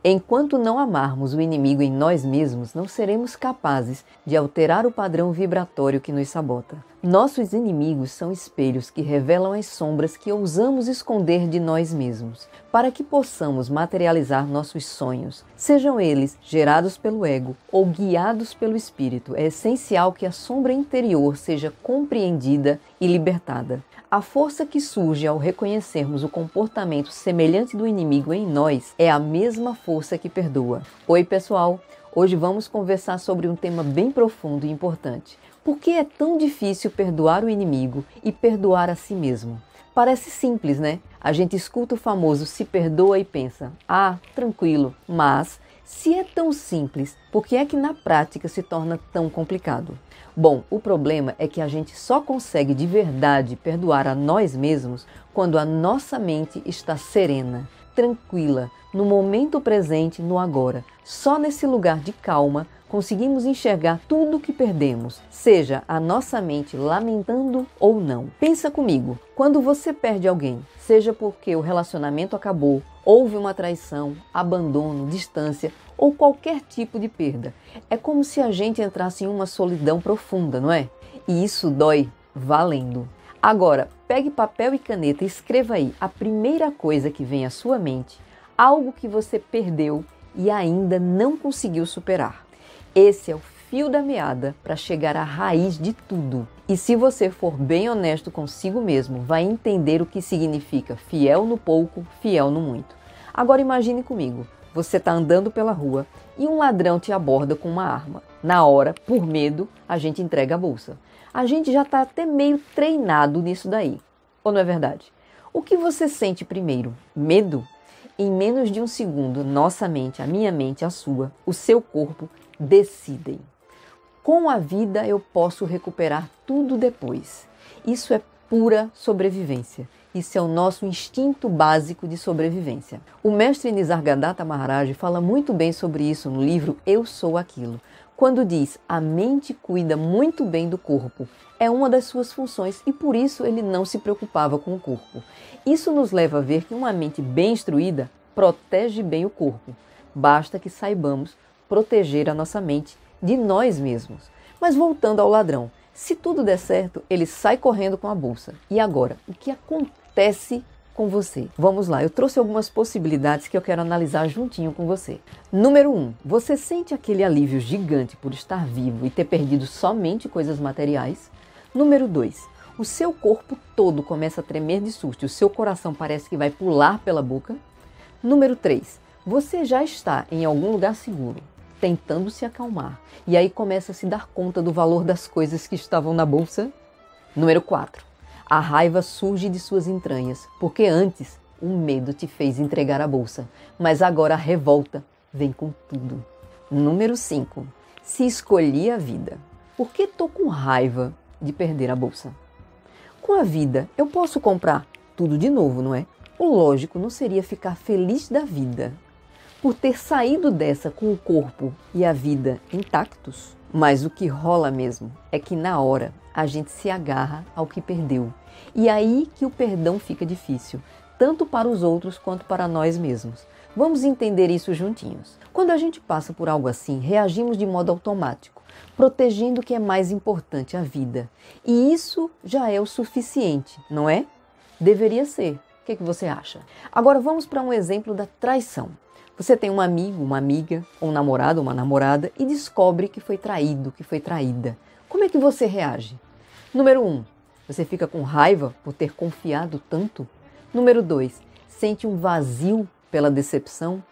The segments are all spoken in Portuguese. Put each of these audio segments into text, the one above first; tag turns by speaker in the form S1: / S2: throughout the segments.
S1: Enquanto não amarmos o inimigo em nós mesmos, não seremos capazes de alterar o padrão vibratório que nos sabota. Nossos inimigos são espelhos que revelam as sombras que ousamos esconder de nós mesmos. Para que possamos materializar nossos sonhos, sejam eles gerados pelo ego ou guiados pelo espírito, é essencial que a sombra interior seja compreendida e libertada. A força que surge ao reconhecermos o comportamento semelhante do inimigo em nós é a mesma força que perdoa. Oi, pessoal! Hoje vamos conversar sobre um tema bem profundo e importante. Por que é tão difícil perdoar o inimigo e perdoar a si mesmo? Parece simples, né? A gente escuta o famoso se perdoa e pensa, tranquilo. Mas, se é tão simples, por que é que na prática se torna tão complicado? Bom, o problema é que a gente só consegue de verdade perdoar a nós mesmos quando a nossa mente está serena, tranquila, no momento presente, no agora. Só nesse lugar de calma conseguimos enxergar tudo o que perdemos, seja a nossa mente lamentando ou não. Pensa comigo, quando você perde alguém, seja porque o relacionamento acabou, houve uma traição, abandono, distância ou qualquer tipo de perda, é como se a gente entrasse em uma solidão profunda, não é? E isso dói valendo. Agora, pegue papel e caneta e escreva aí a primeira coisa que vem à sua mente, algo que você perdeu e ainda não conseguiu superar. Esse é o fio da meada para chegar à raiz de tudo. E se você for bem honesto consigo mesmo, vai entender o que significa fiel no pouco, fiel no muito. Agora imagine comigo, você está andando pela rua e um ladrão te aborda com uma arma. Na hora, por medo, a gente entrega a bolsa. A gente já está até meio treinado nisso daí. Ou não é verdade? O que você sente primeiro? Medo? Em menos de um segundo, nossa mente, a minha mente, a sua, o seu corpo decidem. Com a vida eu posso recuperar tudo depois. Isso é pura sobrevivência. Isso é o nosso instinto básico de sobrevivência. O mestre Nisargadatta Maharaj fala muito bem sobre isso no livro Eu Sou Aquilo, quando diz a mente cuida muito bem do corpo. É uma das suas funções e por isso ele não se preocupava com o corpo. Isso nos leva a ver que uma mente bem instruída protege bem o corpo. Basta que saibamos proteger a nossa mente de nós mesmos. Mas voltando ao ladrão, se tudo der certo, ele sai correndo com a bolsa. E agora, o que acontece com você? Vamos lá, eu trouxe algumas possibilidades que eu quero analisar juntinho com você. Número 1, você sente aquele alívio gigante por estar vivo e ter perdido somente coisas materiais? Número 2, o seu corpo todo começa a tremer de susto e o seu coração parece que vai pular pela boca? Número 3, você já está em algum lugar seguro, tentando se acalmar, e aí começa a se dar conta do valor das coisas que estavam na bolsa? Número 4, a raiva surge de suas entranhas, porque antes o medo te fez entregar a bolsa, mas agora a revolta vem com tudo. Número 5, se escolhi a vida. Por que estou com raiva de perder a bolsa? Com a vida eu posso comprar tudo de novo, não é? O lógico não seria ficar feliz da vida por ter saído dessa com o corpo e a vida intactos? Mas o que rola mesmo é que na hora a gente se agarra ao que perdeu. E aí que o perdão fica difícil, tanto para os outros quanto para nós mesmos. Vamos entender isso juntinhos. Quando a gente passa por algo assim, reagimos de modo automático, protegendo o que é mais importante, a vida. E isso já é o suficiente, não é? Deveria ser. O que você acha? Agora vamos para um exemplo da traição. Você tem um amigo, uma amiga, um namorado, uma namorada e descobre que foi traído, que foi traída. Como é que você reage? Número 1, você fica com raiva por ter confiado tanto? Número 2, sente um vazio pela decepção?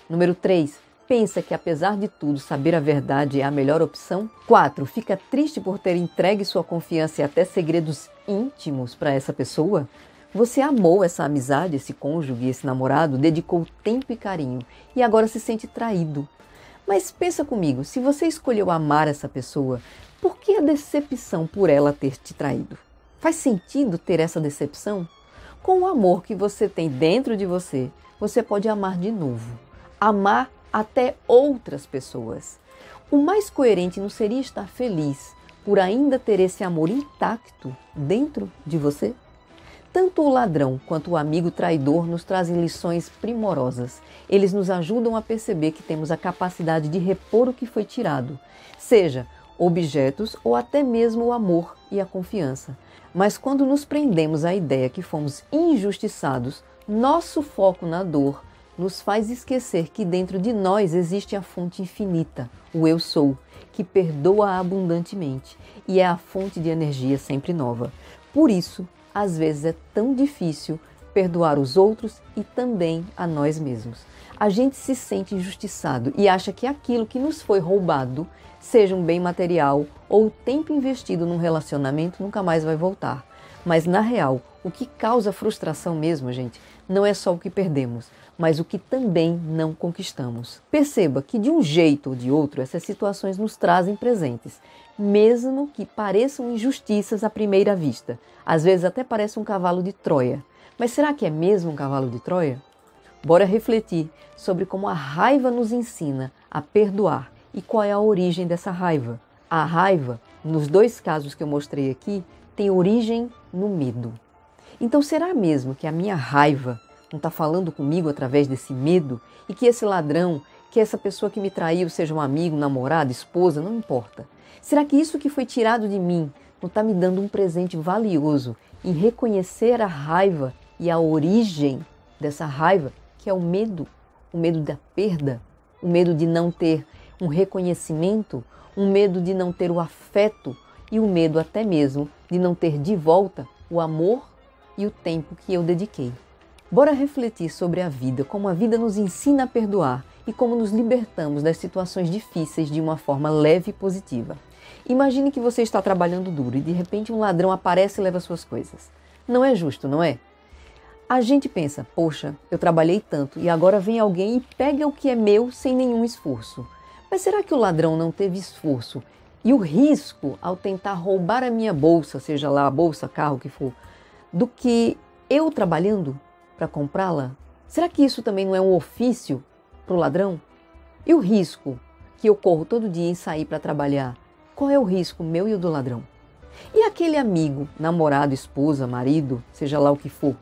S1: Número 3, pensa que apesar de tudo saber a verdade é a melhor opção? 4, fica triste por ter entregue sua confiança e até segredos íntimos para essa pessoa? Você amou essa amizade, esse cônjuge, esse namorado, dedicou tempo e carinho e agora se sente traído. Mas pensa comigo, se você escolheu amar essa pessoa, por que a decepção por ela ter te traído? Faz sentido ter essa decepção? Com o amor que você tem dentro de você, você pode amar de novo. Amar até outras pessoas. O mais coerente não seria estar feliz por ainda ter esse amor intacto dentro de você? Tanto o ladrão quanto o amigo traidor nos trazem lições primorosas. Eles nos ajudam a perceber que temos a capacidade de repor o que foi tirado, seja objetos ou até mesmo o amor e a confiança. Mas quando nos prendemos à ideia que fomos injustiçados, nosso foco na dor nos faz esquecer que dentro de nós existe a fonte infinita, o Eu Sou, que perdoa abundantemente e é a fonte de energia sempre nova. Por isso, às vezes é tão difícil perdoar os outros e também a nós mesmos. A gente se sente injustiçado e acha que aquilo que nos foi roubado, seja um bem material ou o tempo investido num relacionamento, nunca mais vai voltar. Mas na real, o que causa frustração mesmo, gente, não é só o que perdemos, mas o que também não conquistamos. Perceba que de um jeito ou de outro, essas situações nos trazem presentes, mesmo que pareçam injustiças à primeira vista. Às vezes até parece um cavalo de Troia. Mas será que é mesmo um cavalo de Troia? Bora refletir sobre como a raiva nos ensina a perdoar e qual é a origem dessa raiva. A raiva, nos dois casos que eu mostrei aqui, tem origem no medo. Então será mesmo que a minha raiva não está falando comigo através desse medo e que esse ladrão, que essa pessoa que me traiu seja um amigo, namorado, esposa, não importa. Será que isso que foi tirado de mim não está me dando um presente valioso em reconhecer a raiva e a origem dessa raiva, que é o medo da perda, o medo de não ter um reconhecimento, um medo de não ter o afeto e o medo até mesmo de não ter de volta o amor e o tempo que eu dediquei. Bora refletir sobre a vida, como a vida nos ensina a perdoar e como nos libertamos das situações difíceis de uma forma leve e positiva. Imagine que você está trabalhando duro e de repente um ladrão aparece e leva suas coisas. Não é justo, não é? A gente pensa, poxa, eu trabalhei tanto e agora vem alguém e pega o que é meu sem nenhum esforço. Mas será que o ladrão não teve esforço? E o risco ao tentar roubar a minha bolsa, seja lá a bolsa, carro, o que for, do que eu trabalhando para comprá-la? Será que isso também não é um ofício para o ladrão? E o risco que eu corro todo dia em sair para trabalhar? Qual é o risco meu e o do ladrão? E aquele amigo, namorado, esposa, marido, seja lá o que for,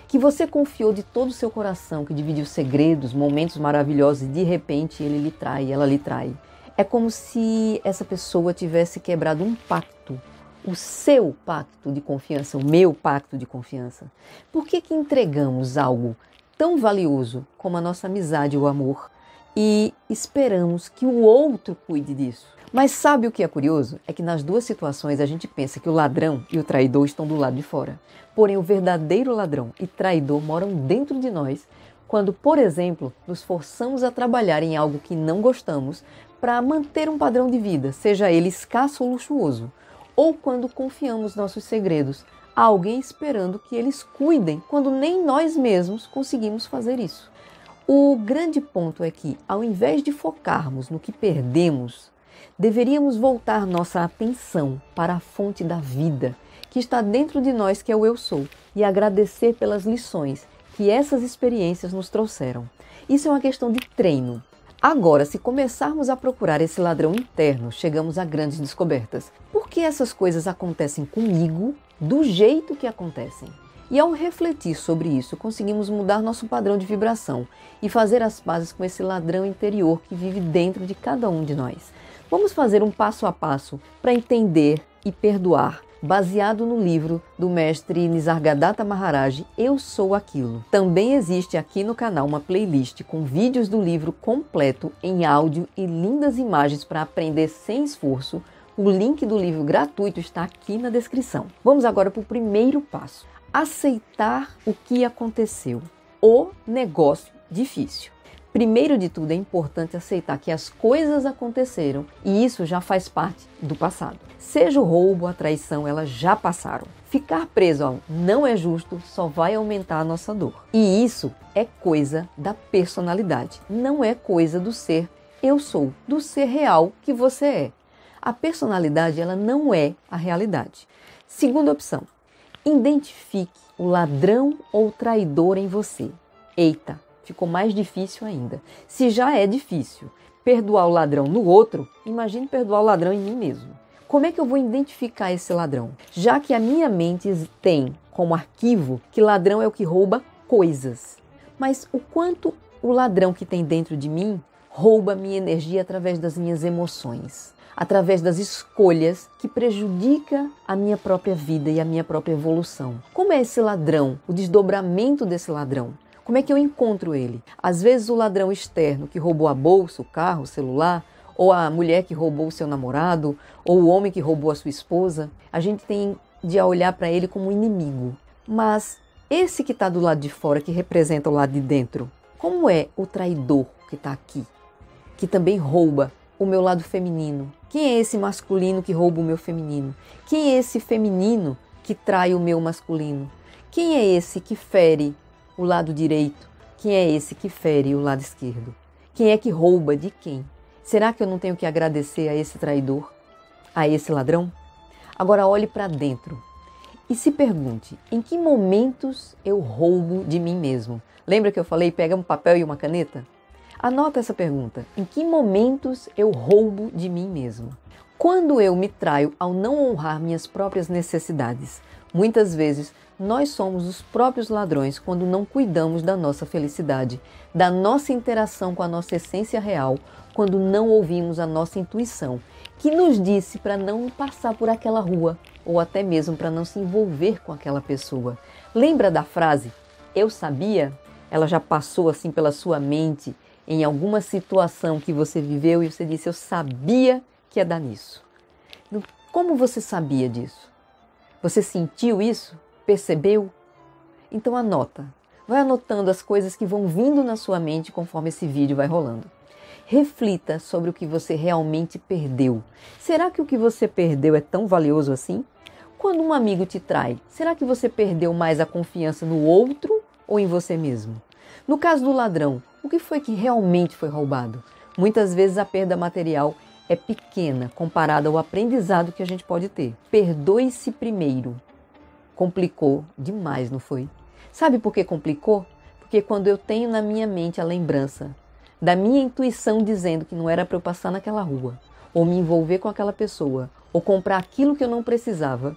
S1: que você confiou de todo o seu coração, que dividiu segredos, momentos maravilhosos e de repente ele lhe trai, ela lhe trai. É como se essa pessoa tivesse quebrado um pacto, o seu pacto de confiança, o meu pacto de confiança. Por que entregamos algo tão valioso como a nossa amizade ou amor e esperamos que o outro cuide disso? Mas sabe o que é curioso? É que nas duas situações a gente pensa que o ladrão e o traidor estão do lado de fora. Porém, o verdadeiro ladrão e traidor moram dentro de nós quando, por exemplo, nos forçamos a trabalhar em algo que não gostamos para manter um padrão de vida, seja ele escasso ou luxuoso, ou quando confiamos nossos segredos a alguém esperando que eles cuidem quando nem nós mesmos conseguimos fazer isso. O grande ponto é que, ao invés de focarmos no que perdemos, deveríamos voltar nossa atenção para a fonte da vida que está dentro de nós, que é o Eu Sou, e agradecer pelas lições que essas experiências nos trouxeram. Isso é uma questão de treino. Agora, se começarmos a procurar esse ladrão interno, chegamos a grandes descobertas. Por que essas coisas acontecem comigo do jeito que acontecem? E ao refletir sobre isso, conseguimos mudar nosso padrão de vibração e fazer as pazes com esse ladrão interior que vive dentro de cada um de nós. Vamos fazer um passo a passo para entender e perdoar, baseado no livro do mestre Nisargadatta Maharaj, Eu Sou Aquilo. Também existe aqui no canal uma playlist com vídeos do livro completo em áudio e lindas imagens para aprender sem esforço. O link do livro gratuito está aqui na descrição. Vamos agora para o primeiro passo. Aceitar o que aconteceu. O negócio difícil. Primeiro de tudo, é importante aceitar que as coisas aconteceram e isso já faz parte do passado. Seja o roubo, a traição, elas já passaram. Ficar preso ao não é justo só vai aumentar a nossa dor. E isso é coisa da personalidade, não é coisa do ser eu sou, do ser real que você é. A personalidade, ela não é a realidade. Segunda opção, identifique o ladrão ou traidor em você. Eita! Ficou mais difícil ainda. Se já é difícil perdoar o ladrão no outro, imagine perdoar o ladrão em mim mesmo. Como é que eu vou identificar esse ladrão? Já que a minha mente tem como arquivo que ladrão é o que rouba coisas. Mas o quanto o ladrão que tem dentro de mim rouba minha energia através das minhas emoções, através das escolhas que prejudicam a minha própria vida e a minha própria evolução. Como é esse ladrão, o desdobramento desse ladrão? Como é que eu encontro ele? Às vezes o ladrão externo que roubou a bolsa, o carro, o celular, ou a mulher que roubou o seu namorado, ou o homem que roubou a sua esposa, a gente tem de olhar para ele como um inimigo. Mas esse que está do lado de fora, que representa o lado de dentro, como é o traidor que está aqui, que também rouba o meu lado feminino? Quem é esse masculino que rouba o meu feminino? Quem é esse feminino que trai o meu masculino? Quem é esse que fere o lado direito? Quem é esse que fere o lado esquerdo? Quem é que rouba de quem? Será que eu não tenho que agradecer a esse traidor, a esse ladrão? Agora olhe para dentro e se pergunte, em que momentos eu roubo de mim mesmo? Lembra que eu falei, pega um papel e uma caneta? Anota essa pergunta, em que momentos eu roubo de mim mesmo? Quando eu me traio ao não honrar minhas próprias necessidades? Muitas vezes nós somos os próprios ladrões quando não cuidamos da nossa felicidade, da nossa interação com a nossa essência real, quando não ouvimos a nossa intuição, que nos disse para não passar por aquela rua, ou até mesmo para não se envolver com aquela pessoa. Lembra da frase, eu sabia? Ela já passou assim pela sua mente em alguma situação que você viveu e você disse, eu sabia que ia dar nisso. Como você sabia disso? Você sentiu isso? Percebeu? Então anota. Vai anotando as coisas que vão vindo na sua mente conforme esse vídeo vai rolando. Reflita sobre o que você realmente perdeu. Será que o que você perdeu é tão valioso assim? Quando um amigo te trai, será que você perdeu mais a confiança no outro ou em você mesmo? No caso do ladrão, o que foi que realmente foi roubado? Muitas vezes a perda material é pequena comparada ao aprendizado que a gente pode ter. Perdoe-se primeiro. Complicou demais, não foi? Sabe por que complicou? Porque quando eu tenho na minha mente a lembrança da minha intuição dizendo que não era para eu passar naquela rua, ou me envolver com aquela pessoa, ou comprar aquilo que eu não precisava,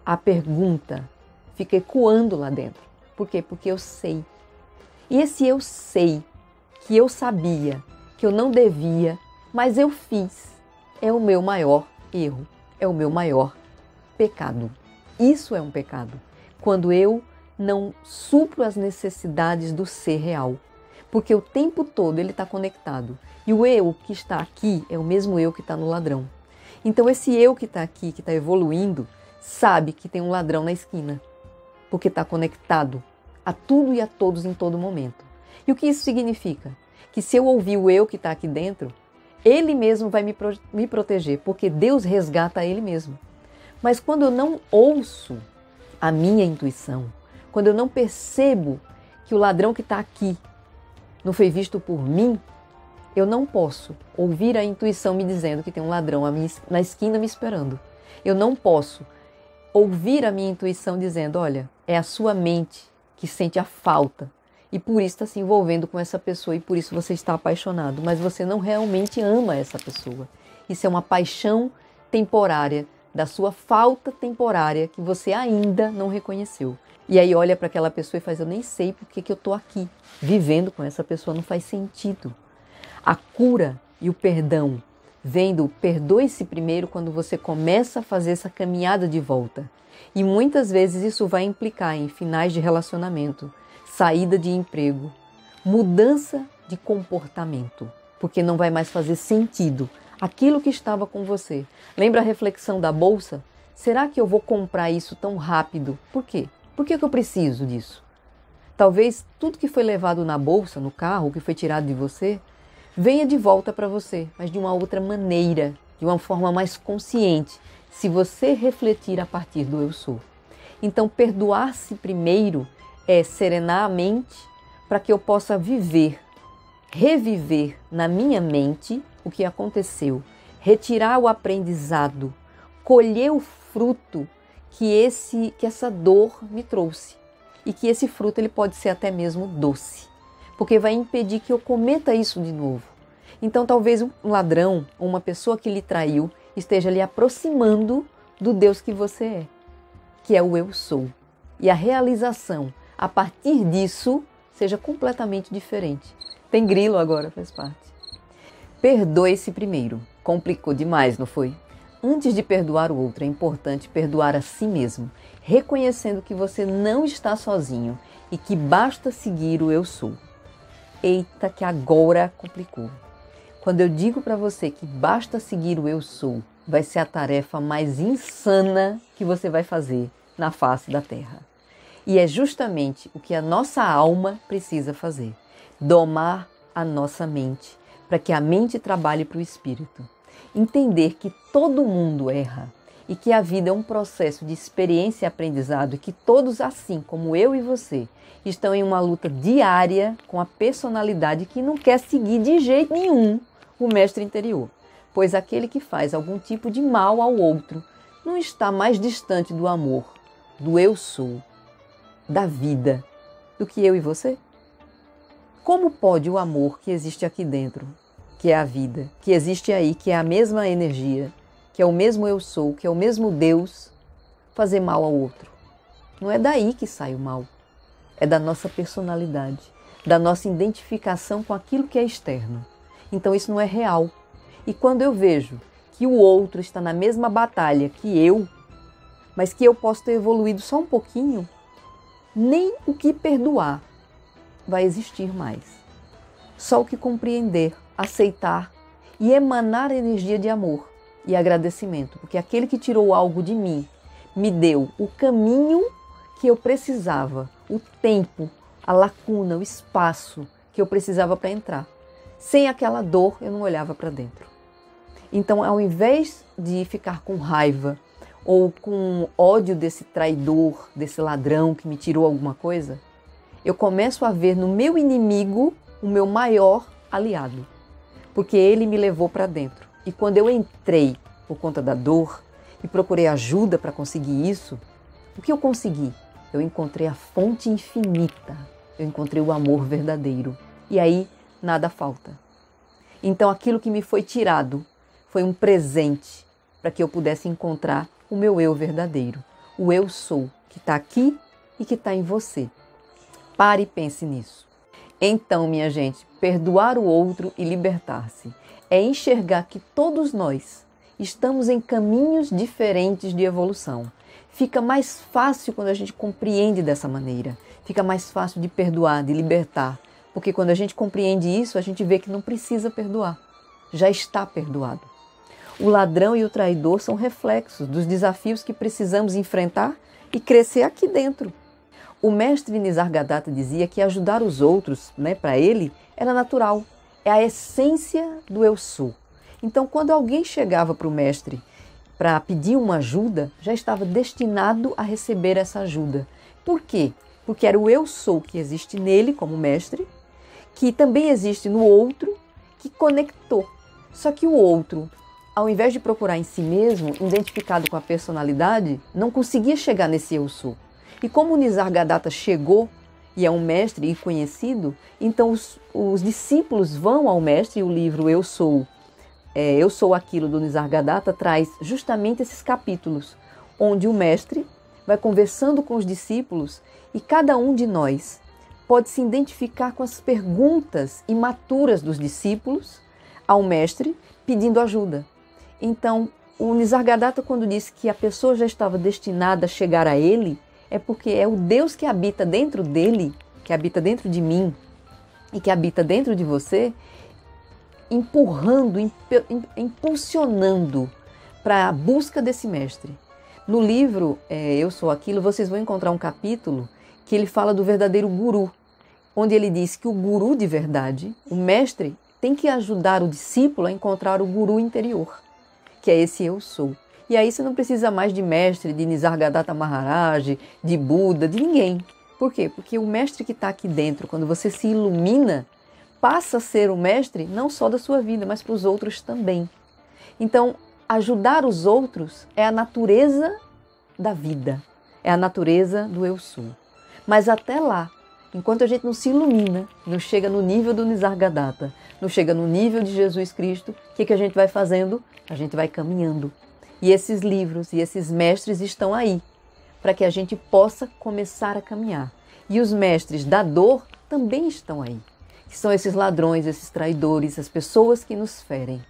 S1: a pergunta fica ecoando lá dentro. Por quê? Porque eu sei. E esse eu sei, que eu sabia, que eu não devia, mas eu fiz, é o meu maior erro, é o meu maior pecado. Isso é um pecado, quando eu não supro as necessidades do ser real. Porque o tempo todo ele está conectado. E o eu que está aqui é o mesmo eu que está no ladrão. Então esse eu que está aqui, que está evoluindo, sabe que tem um ladrão na esquina. Porque está conectado a tudo e a todos em todo momento. E o que isso significa? Que se eu ouvir o eu que está aqui dentro, ele mesmo vai me proteger, porque Deus resgata ele mesmo. Mas quando eu não ouço a minha intuição, quando eu não percebo que o ladrão que está aqui não foi visto por mim, eu não posso ouvir a intuição me dizendo que tem um ladrão na esquina me esperando. Eu não posso ouvir a minha intuição dizendo, olha, é a sua mente que sente a falta e por isso está se envolvendo com essa pessoa e por isso você está apaixonado, mas você não realmente ama essa pessoa. Isso é uma paixão temporária, da sua falta temporária que você ainda não reconheceu. E aí olha para aquela pessoa e faz, eu nem sei por que eu estou aqui. Vivendo com essa pessoa não faz sentido. A cura e o perdão vem do perdoe-se primeiro quando você começa a fazer essa caminhada de volta. E muitas vezes isso vai implicar em finais de relacionamento, saída de emprego, mudança de comportamento, porque não vai mais fazer sentido aquilo que estava com você. Lembra a reflexão da bolsa? Será que eu vou comprar isso tão rápido? Por quê? Por que eu preciso disso? Talvez tudo que foi levado na bolsa, no carro, que foi tirado de você, venha de volta para você, mas de uma outra maneira, de uma forma mais consciente, se você refletir a partir do eu sou. Então, perdoar-se primeiro é serenar a mente para que eu possa reviver na minha mente o que aconteceu, retirar o aprendizado, colher o fruto que essa dor me trouxe. E que esse fruto ele pode ser até mesmo doce, porque vai impedir que eu cometa isso de novo. Então talvez um ladrão ou uma pessoa que lhe traiu esteja lhe aproximando do Deus que você é, que é o eu sou. e a realização a partir disso seja completamente diferente. Tem grilo agora, faz parte. Perdoe-se primeiro. Complicou demais, não foi? Antes de perdoar o outro, é importante perdoar a si mesmo, reconhecendo que você não está sozinho e que basta seguir o eu sou. Eita, que agora complicou. Quando eu digo para você que basta seguir o eu sou, vai ser a tarefa mais insana que você vai fazer na face da Terra. E é justamente o que a nossa alma precisa fazer. Domar a nossa mente, para que a mente trabalhe para o espírito. Entender que todo mundo erra e que a vida é um processo de experiência e aprendizado e que todos, assim como eu e você, estão em uma luta diária com a personalidade que não quer seguir de jeito nenhum o mestre interior. Pois aquele que faz algum tipo de mal ao outro não está mais distante do amor, do eu sou, da vida, do que eu e você? Como pode o amor que existe aqui dentro, que é a vida, que existe aí, que é a mesma energia, que é o mesmo eu sou, que é o mesmo Deus, fazer mal ao outro? Não é daí que sai o mal. É da nossa personalidade, da nossa identificação com aquilo que é externo. Então isso não é real. E quando eu vejo que o outro está na mesma batalha que eu, mas que eu posso ter evoluído só um pouquinho, nem o que perdoar vai existir mais. Só o que compreender, aceitar e emanar energia de amor e agradecimento, porque aquele que tirou algo de mim me deu o caminho que eu precisava, o tempo, a lacuna, o espaço que eu precisava para entrar. Sem aquela dor, eu não olhava para dentro. Então, ao invés de ficar com raiva ou com ódio desse traidor, desse ladrão que me tirou alguma coisa, eu começo a ver no meu inimigo o meu maior aliado, porque ele me levou para dentro. E quando eu entrei por conta da dor e procurei ajuda para conseguir isso, o que eu consegui? Eu encontrei a fonte infinita, eu encontrei o amor verdadeiro. E aí nada falta. Então aquilo que me foi tirado foi um presente para que eu pudesse encontrar o meu eu verdadeiro, o eu sou, que está aqui e que está em você. Pare e pense nisso. Então, minha gente, perdoar o outro e libertar-se é enxergar que todos nós estamos em caminhos diferentes de evolução. Fica mais fácil quando a gente compreende dessa maneira. Fica mais fácil de perdoar, de libertar. Porque quando a gente compreende isso, a gente vê que não precisa perdoar. Já está perdoado. O ladrão e o traidor são reflexos dos desafios que precisamos enfrentar e crescer aqui dentro. O mestre Nisargadatta dizia que ajudar os outros, para ele, era natural. É a essência do eu sou. Então, quando alguém chegava para o mestre para pedir uma ajuda, já estava destinado a receber essa ajuda. Por quê? Porque era o eu sou que existe nele como mestre, que também existe no outro, que conectou. Só que o outro, ao invés de procurar em si mesmo, identificado com a personalidade, não conseguia chegar nesse eu sou. E como o Nisargadatta chegou e é um mestre e conhecido, então os discípulos vão ao mestre e o livro Eu Sou Aquilo do Nisargadatta traz justamente esses capítulos, onde o mestre vai conversando com os discípulos e cada um de nós pode se identificar com as perguntas imaturas dos discípulos ao mestre pedindo ajuda. Então, o Nisargadatta, quando disse que a pessoa já estava destinada a chegar a ele, é porque é o Deus que habita dentro dele, que habita dentro de mim e que habita dentro de você, empurrando, impulsionando para a busca desse mestre. No livro Eu Sou Aquilo, vocês vão encontrar um capítulo que ele fala do verdadeiro guru, onde ele diz que o guru de verdade, o mestre, tem que ajudar o discípulo a encontrar o guru interior, que é esse eu sou. E aí você não precisa mais de mestre, de Nisargadatta Maharaj, de Buda, de ninguém. Por quê? Porque o mestre que está aqui dentro, quando você se ilumina, passa a ser o mestre não só da sua vida, mas para os outros também. Então, ajudar os outros é a natureza da vida, é a natureza do eu sou. Mas até lá, enquanto a gente não se ilumina, não chega no nível do Nisargadatta, não chega no nível de Jesus Cristo, o que a gente vai fazendo? A gente vai caminhando. E esses livros e esses mestres estão aí para que a gente possa começar a caminhar. E os mestres da dor também estão aí, que são esses ladrões, esses traidores, as pessoas que nos ferem.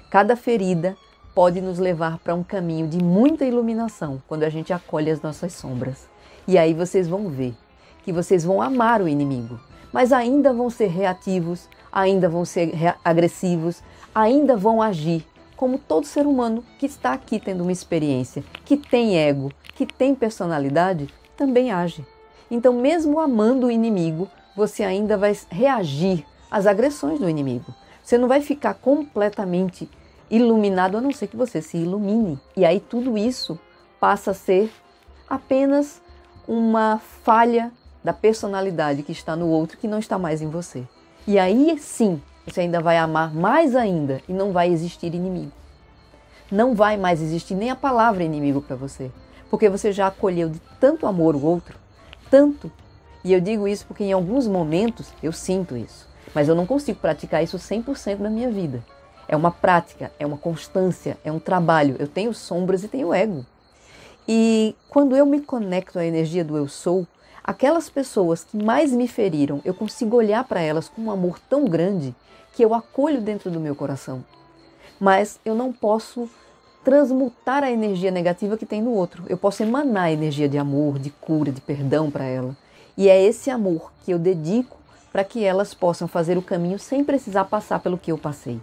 S1: Cada ferida pode nos levar para um caminho de muita iluminação quando a gente acolhe as nossas sombras. E aí vocês vão ver que vocês vão amar o inimigo, mas ainda vão ser reativos, ainda vão ser agressivos, ainda vão agir como todo ser humano que está aqui tendo uma experiência, que tem ego, que tem personalidade, também age. Então, mesmo amando o inimigo, você ainda vai reagir às agressões do inimigo. Você não vai ficar completamente iluminado, a não ser que você se ilumine. E aí tudo isso passa a ser apenas uma falha da personalidade que está no outro, que não está mais em você. E aí sim, você ainda vai amar mais ainda e não vai existir inimigo. Não vai mais existir nem a palavra inimigo para você, porque você já acolheu de tanto amor o outro, tanto. E eu digo isso porque em alguns momentos eu sinto isso, mas eu não consigo praticar isso 100% na minha vida. É uma prática, é uma constância, é um trabalho. Eu tenho sombras e tenho ego. E quando eu me conecto à energia do eu sou, aquelas pessoas que mais me feriram, eu consigo olhar para elas com um amor tão grande que eu acolho dentro do meu coração. Mas eu não posso transmutar a energia negativa que tem no outro. Eu posso emanar a energia de amor, de cura, de perdão para ela. E é esse amor que eu dedico para que elas possam fazer o caminho sem precisar passar pelo que eu passei.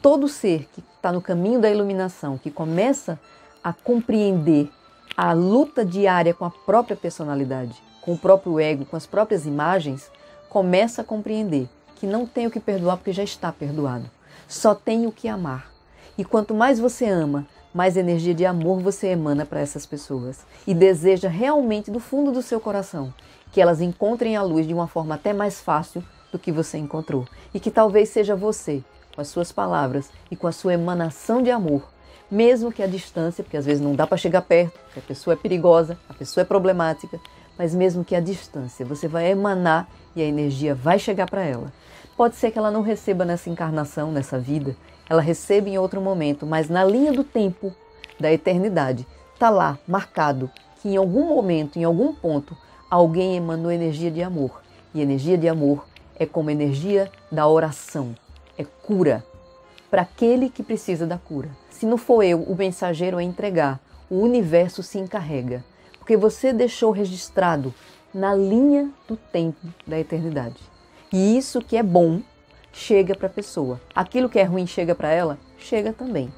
S1: Todo ser que está no caminho da iluminação, que começa a compreender a luta diária com a própria personalidade, com o próprio ego, com as próprias imagens, começa a compreender que não tem o que perdoar porque já está perdoado. Só tem o que amar. E quanto mais você ama, mais energia de amor você emana para essas pessoas. E deseja realmente do fundo do seu coração que elas encontrem a luz de uma forma até mais fácil do que você encontrou. E que talvez seja você, com as suas palavras e com a sua emanação de amor, mesmo que a distância, porque às vezes não dá para chegar perto, porque a pessoa é perigosa, a pessoa é problemática, mas mesmo que a distância, você vai emanar e a energia vai chegar para ela. Pode ser que ela não receba nessa encarnação, nessa vida, ela receba em outro momento, mas na linha do tempo, da eternidade, está lá, marcado, que em algum momento, em algum ponto, alguém emanou energia de amor. E energia de amor é como energia da oração, é cura, para aquele que precisa da cura. Se não for eu o mensageiro a entregar, o universo se encarrega, porque você deixou registrado na linha do tempo da eternidade. E isso que é bom chega para a pessoa. Aquilo que é ruim chega para ela, chega também.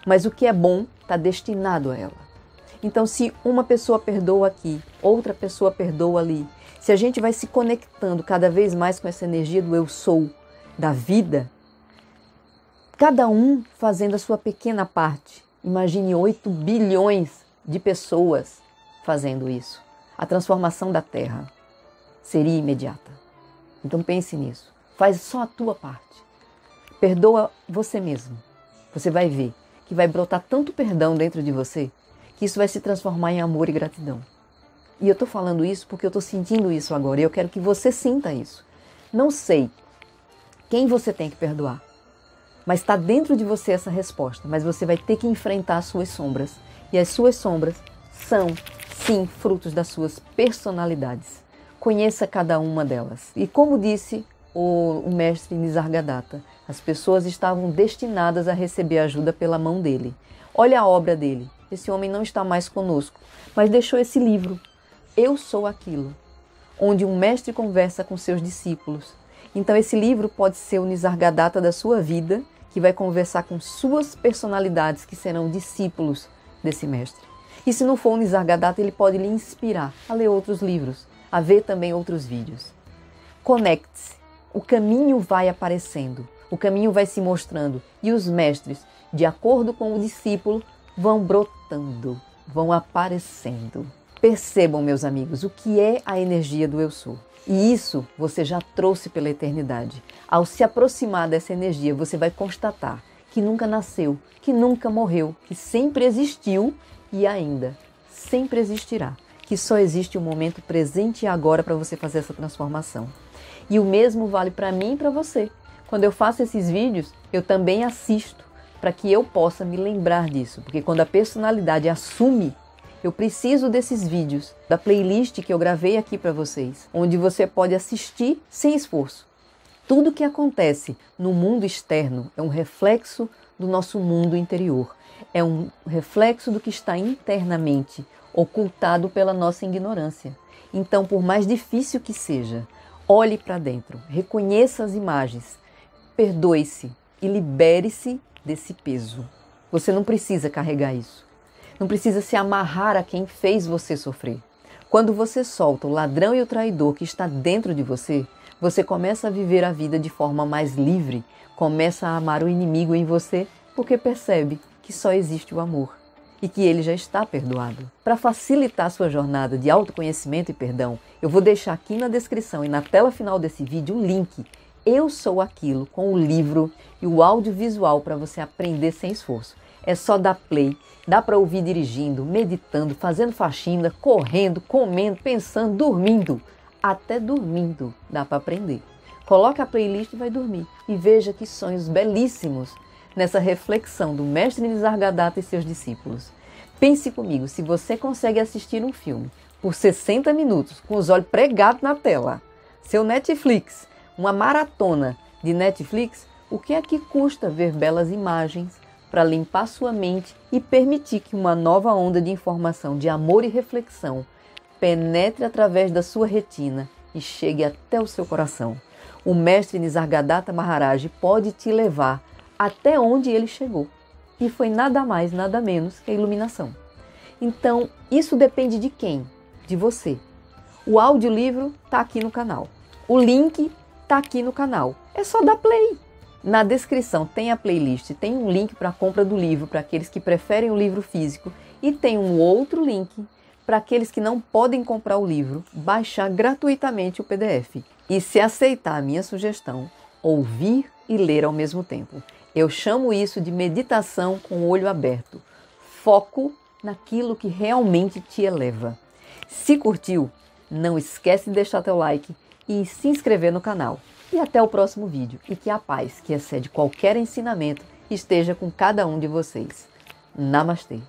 S1: Mas o que é bom está destinado a ela. Então, se uma pessoa perdoa aqui, outra pessoa perdoa ali, se a gente vai se conectando cada vez mais com essa energia do eu sou, da vida, cada um fazendo a sua pequena parte. Imagine 8 bilhões de pessoas fazendo isso. A transformação da Terra seria imediata. Então pense nisso. Faz só a tua parte. Perdoa você mesmo. Você vai ver que vai brotar tanto perdão dentro de você que isso vai se transformar em amor e gratidão. E eu estou falando isso porque eu estou sentindo isso agora e eu quero que você sinta isso. Não sei quem você tem que perdoar, mas está dentro de você essa resposta. Mas você vai ter que enfrentar as suas sombras. E as suas sombras são, sim, frutos das suas personalidades. Conheça cada uma delas. E como disse o mestre Nisargadatta, as pessoas estavam destinadas a receber ajuda pela mão dele. Olha a obra dele. Esse homem não está mais conosco, mas deixou esse livro, Eu Sou Aquilo, onde um mestre conversa com seus discípulos. Então esse livro pode ser o Nisargadatta da sua vida, que vai conversar com suas personalidades que serão discípulos desse mestre. E se não for o Nisargadatta, ele pode lhe inspirar a ler outros livros, a ver também outros vídeos. Conecte-se. O caminho vai aparecendo, o caminho vai se mostrando e os mestres, de acordo com o discípulo, vão brotando, vão aparecendo. Percebam, meus amigos, o que é a energia do Eu Sou. E isso você já trouxe pela eternidade. Ao se aproximar dessa energia, você vai constatar que nunca nasceu, que nunca morreu, que sempre existiu e ainda sempre existirá. Que só existe o momento presente e agora para você fazer essa transformação. E o mesmo vale para mim e para você. Quando eu faço esses vídeos, eu também assisto para que eu possa me lembrar disso. Porque quando a personalidade assume eu preciso desses vídeos, da playlist que eu gravei aqui para vocês, onde você pode assistir sem esforço. Tudo que acontece no mundo externo é um reflexo do nosso mundo interior. É um reflexo do que está internamente, ocultado pela nossa ignorância. Então, por mais difícil que seja, olhe para dentro, reconheça as imagens, perdoe-se e libere-se desse peso. Você não precisa carregar isso. Não precisa se amarrar a quem fez você sofrer. Quando você solta o ladrão e o traidor que está dentro de você, você começa a viver a vida de forma mais livre, começa a amar o inimigo em você, porque percebe que só existe o amor e que ele já está perdoado. Para facilitar a sua jornada de autoconhecimento e perdão, eu vou deixar aqui na descrição e na tela final desse vídeo o link Eu Sou Aquilo, com o livro e o audiovisual para você aprender sem esforço. É só dar play, dá para ouvir dirigindo, meditando, fazendo faxina, correndo, comendo, pensando, dormindo. Até dormindo dá para aprender. Coloca a playlist e vai dormir. E veja que sonhos belíssimos nessa reflexão do mestre Nisargadatta e seus discípulos. Pense comigo, se você consegue assistir um filme por 60 minutos com os olhos pregados na tela, seu Netflix, uma maratona de Netflix, o que é que custa ver belas imagens para limpar sua mente e permitir que uma nova onda de informação, de amor e reflexão penetre através da sua retina e chegue até o seu coração? O mestre Nisargadatta Maharaj pode te levar até onde ele chegou. E foi nada mais, nada menos que a iluminação. Então, isso depende de quem? De você. O audiolivro está aqui no canal. O link está aqui no canal. É só dar play. Na descrição tem a playlist, tem um link para a compra do livro para aqueles que preferem o livro físico e tem um outro link para aqueles que não podem comprar o livro, baixar gratuitamente o PDF. E se aceitar a minha sugestão, ouvir e ler ao mesmo tempo. Eu chamo isso de meditação com o olho aberto. Foco naquilo que realmente te eleva. Se curtiu, não esquece de deixar teu like e se inscrever no canal. E até o próximo vídeo. E que a paz, que excede qualquer ensinamento, esteja com cada um de vocês. Namastê!